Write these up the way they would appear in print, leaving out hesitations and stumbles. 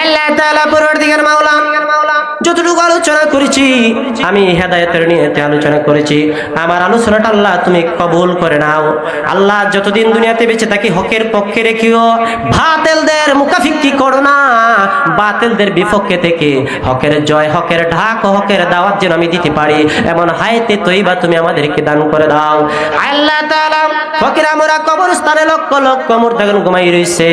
আল্লাহ তাআলা পরবর্তীকার মাওলা যতটুকু আলোচনা করেছি আমি হেদায়েতের নিয়তে আলোচনা করেছি, আমার আলোচনাটা আল্লাহ তুমি কবুল করে নাও। আল্লাহ যতদিন দুনিয়াতে বেঁচে থাকি হকের পক্ষে রেখিও, বাতিলদের মুখাফিকি করো না, বাতিলদের বিপক্ষে থেকে হকের জয়, হকের ঢাক, হকের দাওয়াত যেন আমি দিতে পারি এমন হায়াতে তৈবা তুমি আমাদেরকে দান করে দাও। আল্লাহ তাআলা ফকির আমরা কবরস্থানে লক্ষ লক্ষ মুর্দাগান ঘুমাই রইছে,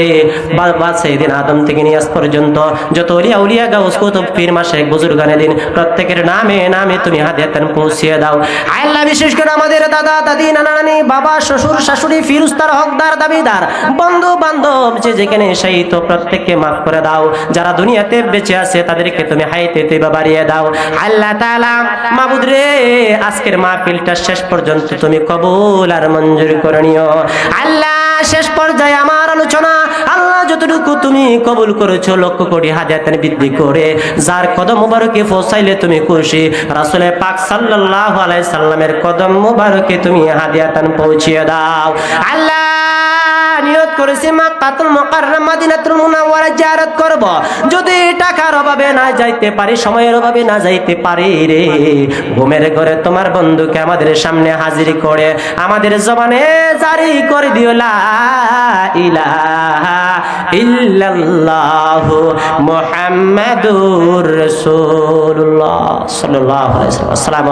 বাবা সেদিন আদম থেকে নিয়ে আজ পর্যন্ত যত ওলিয়া উলিয়া গাউস কুতুব পীর মাশায়েখ বুজুর্গানে দিন প্রত্যেকের নামে নামে তুমি হাদিয়াতান পৌঁছিয়ে দাও। আল্লাহ বিশেষ করে আমাদের দাদা দাদি নানা নানি বাবা শ্বশুর শাশুড়ি ফিরুস্তার হকদার দাবিদার বন্ধু বান্ধব যে যেখানে শায়িত প্রত্যেককে মাফ করে দাও। যারা দুনিয়াতে বেঁচে আছে তাদেরকে তুমি হায়াতে তৈবা বাড়িয়ে দাও। আল্লাহ তাআলা মাবুদ রে আজকের মাহফিলটা শেষ পর্যন্ত তুমি কবুল আর মঞ্জুর করে নিও। আল্লাহ শেষ পর্যায়ে আমার আলোচনা আল্লাহ যতটুকু তুমি কবুল করেছো লক্ষ কোটি হাদিয়াতান বৃদ্ধি করে যার কদম মুবারকে পৌঁছাইলে তুমি খুশি, রাসূল পাক সাল্লাল্লাহু আলাইহি সাল্লামের কদম মুবারকে তুমি হাদিয়াতান পৌঁছিয়ে দাও। আল্লাহ নিয়ত করেছি মক্কাতুল মুকাররম মদিনাতুল মুনাওয়ারা জিয়ারত করব, যদি টাকার অভাবে না যাইতে পারি, সময়ের অভাবে না যাইতে পারি রে, ঘুমের ঘরে তোমার বন্ধুকে আমাদের সামনে হাজির করে আমাদের জবানে জারি করে দিও লা ইলাহা ইল্লাল্লাহু মুহাম্মাদুর রাসূলুল্লাহ সাল্লাল্লাহু আলাইহি ওয়াসাল্লাম।